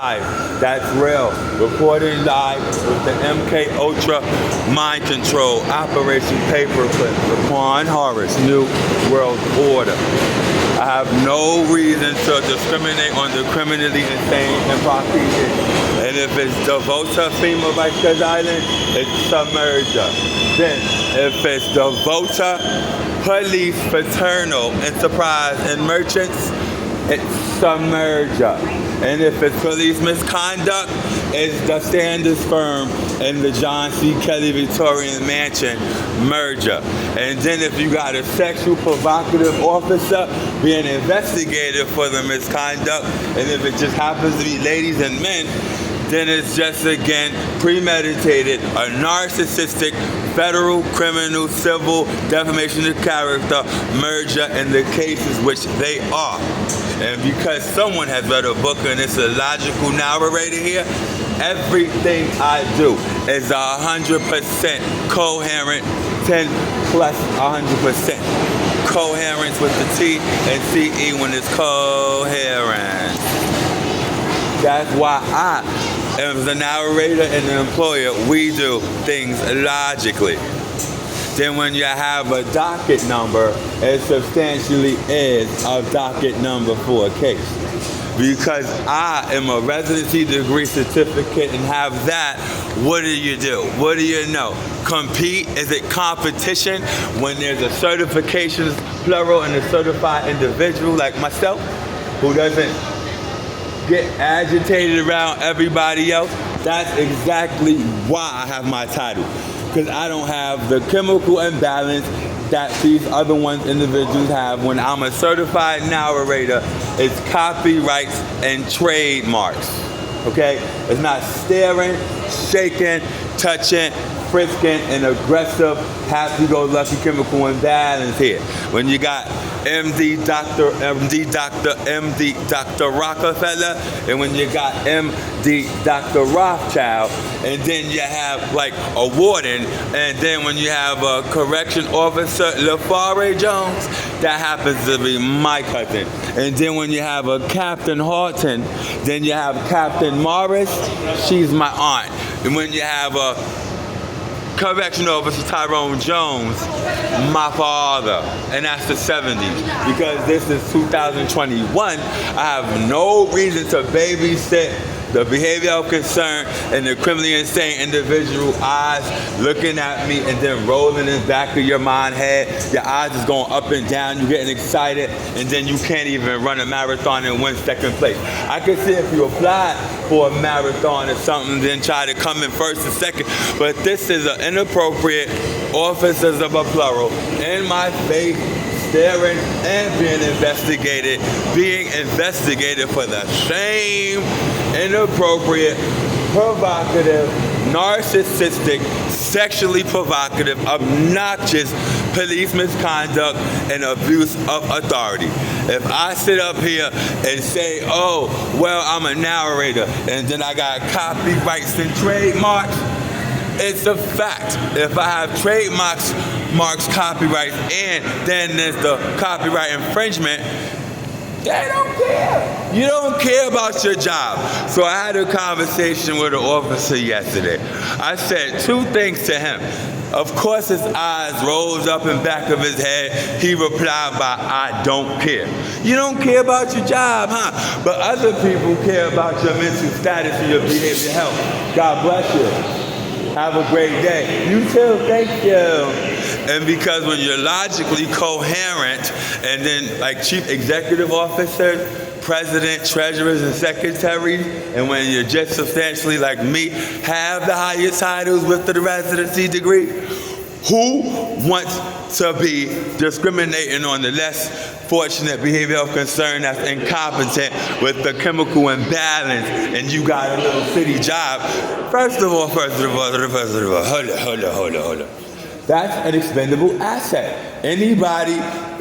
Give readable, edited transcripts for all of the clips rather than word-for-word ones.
That's real. Recording live with the MK Ultra Mind Control Operation Paperclip. LAQUAN Horace, New World Order. I have no reason to discriminate on the criminally insane and prosecuted. And if it's DEVOTA, FEMA, Rikers Island, it's submerger. Then, if it's DEVOTA, police, fraternal, enterprise, and merchants, it's submerger. And if it's police misconduct, it's the Sanders firm and the John C. Kelly Victorian Mansion merger. And then if you got a sexual provocative officer being investigated for the misconduct, and if it just happens to be ladies and men, then it's just, again, premeditated, a narcissistic, federal, criminal, civil, defamation of character merger in the cases which they are. And because someone has read a book and it's a logical narrator here, everything I do is 100% coherent, 10 plus 100%. Coherence with the T and CE when it's coherent. That's why as the narrator and the employer, we do things logically. Then when you have a docket number, it substantially is a docket number for a case. Because I am a residency degree certificate and have that, what do? What do you know? Compete? Is it competition when there's a certifications plural and a certified individual like myself who doesn't get agitated around everybody else? That's exactly why I have my title. Because I don't have the chemical imbalance that these other individuals have. When I'm a certified narrator, it's copyrights and trademarks. Okay? It's not staring, shaking, touching, frisking, and aggressive, happy-go-lucky chemical imbalance here. When you got MD Dr. Rockefeller, and when you got MD Dr. Rothschild, and then you have like a warden, and then when you have a correction officer, LaFare Jones, that happens to be my cousin. And then when you have a Captain Horton, then you have Captain Morris, she's my aunt. And when you have a correction officer Tyrone Jones, my father, and that's the 70s. Because this is 2021, I have no reason to babysit the behavior of concern and the criminally insane individual eyes looking at me and then rolling in the back of your mind head. Your eyes is going up and down, you're getting excited, and then you can't even run a marathon and win second place. I can see if you applied for a marathon or something, then try to come in first and second, but this is an inappropriate officers of a plural in my face, staring and being investigated for the same inappropriate, provocative, narcissistic, sexually provocative, obnoxious police misconduct and abuse of authority. If I sit up here and say, oh, well, I'm a narrator, and then I got copyrights and trademarks, it's a fact. If I have trademarks, copyrights, and then there's the copyright infringement, they don't care. You don't care about your job. So I had a conversation with an officer yesterday. I said two things to him. Of course, his eyes rose up in back of his head. He replied by, I don't care. You don't care about your job, huh? But other people care about your mental status and your behavioral health. God bless you. Have a great day. You too, thank you. And because when you're logically coherent, and then like chief executive officers, president, treasurers, and secretaries, and when you're just substantially like me, have the higher titles with the residency degree, who wants to be discriminating on the less fortunate behavior of concern that's incompetent with the chemical imbalance, and you got a little city job? First of all, hold on. That's an expendable asset. Anybody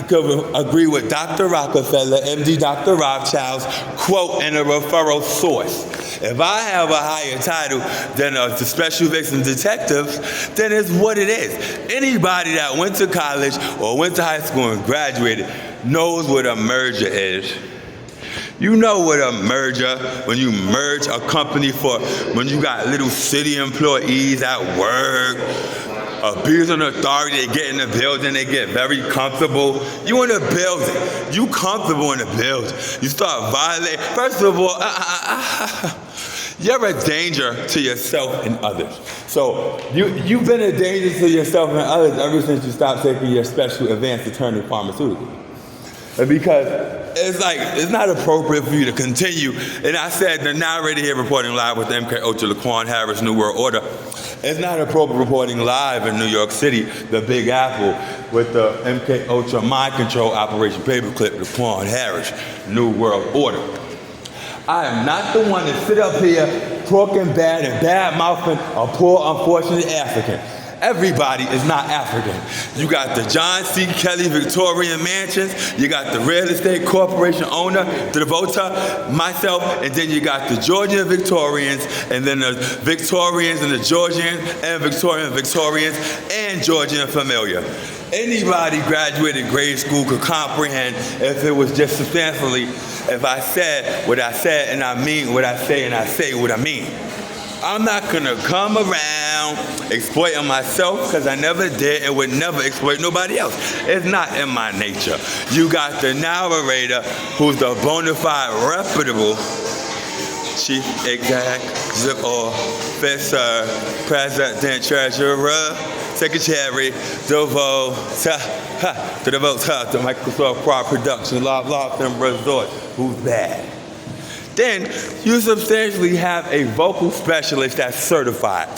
could agree with Dr. Rockefeller, MD Dr. Rothschild's quote in a referral source. If I have a higher title than a special victim detective, then it's what it is. Anybody that went to college or went to high school and graduated knows what a merger is. You know what a merger, when you merge a company when you got little city employees at work, abusing authority, they get in the building, they get very comfortable. You in the building, you comfortable in the building. You start violating. First of all, you're a danger to yourself and others. So you've been a danger to yourself and others ever since you stopped taking your special advanced attorney pharmaceutical. Because it's not appropriate for you to continue. And I said, the narrator here reporting live with MK Ultra, LAQUAN Harris, New World Order. It's not appropriate reporting live in New York City, the Big Apple, with the MK Ultra Mind Control Operation Paperclip, LAQUAN Harris, New World Order. I am not the one to sit up here talking bad and bad-mouthing a poor, unfortunate African. Everybody is not African. You got the John C. Kelly Victorian Mansions, you got the real estate corporation owner, the DEVOTA, myself, and then you got the Georgian Victorians, and then the Victorians and the Georgian and Victorians and Georgian familiar. Anybody graduated grade school could comprehend if it was just substantially, if I said what I said and I mean what I say and I say what I mean. I'm not gonna come around exploiting myself because I never did and would never exploit nobody else. It's not in my nature. You got the narrator who's the bona fide, reputable chief executive officer, president, treasurer, secretary, DEVOTA, the DEVOTA, the Microsoft Crowd Production, Loft and Resort, who's bad. Then you substantially have a vocal specialist that's certified.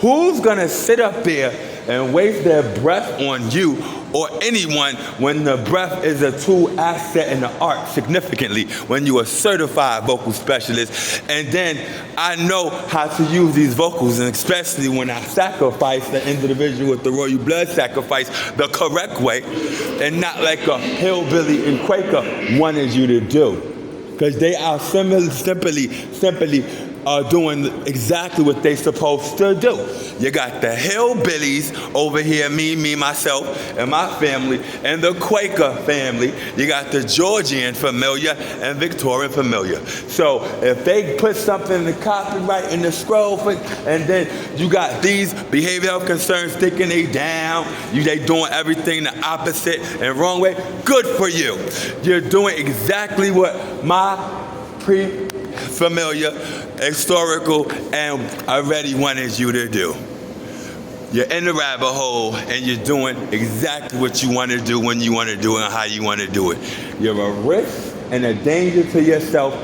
Who's gonna sit up there and waste their breath on you or anyone when the breath is a tool asset in the art significantly when you're a certified vocal specialist? And then I know how to use these vocals, and especially when I sacrifice the individual with the royal blood sacrifice the correct way and not like a hillbilly and Quaker wanted you to do. Because they are simply doing exactly what they supposed to do. You got the hillbillies over here, me, myself, and my family, and the Quaker family. You got the Georgian familiar and Victorian familiar. So if they put something in the copyright in the scroll, and then you got these behavioral concerns thinking they down, they doing everything the opposite and wrong way, good for you. You're doing exactly what my familiar, historical, and already wanted you to do. You're in the rabbit hole and you're doing exactly what you want to do when you want to do it and how you want to do it. You're a risk and a danger to yourself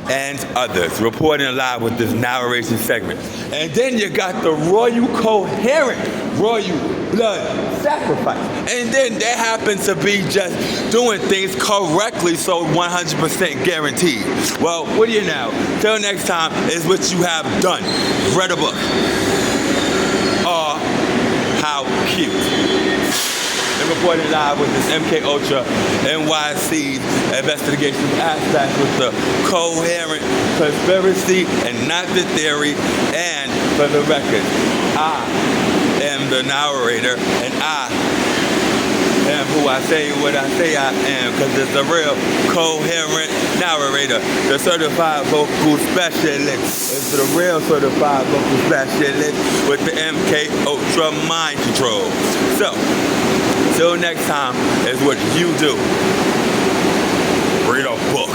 and others. Reporting live with this narration segment. And then you got the royal coherent, royal blood sacrifice. And then they happen to be just doing things correctly, so 100% guaranteed. Well, what do you know? Till next time is what you have done. Read a book. Oh, how cute. And reporting live with this MK Ultra NYC investigation aspect with the coherent conspiracy and not the theory. And for the record, I am the narrator and I am who I say what I say I am, because it's a real coherent narrator, the certified vocal specialist. It's the real certified vocal specialist with the MK Ultra Mind Control. So, till next time is what you do. Read a book.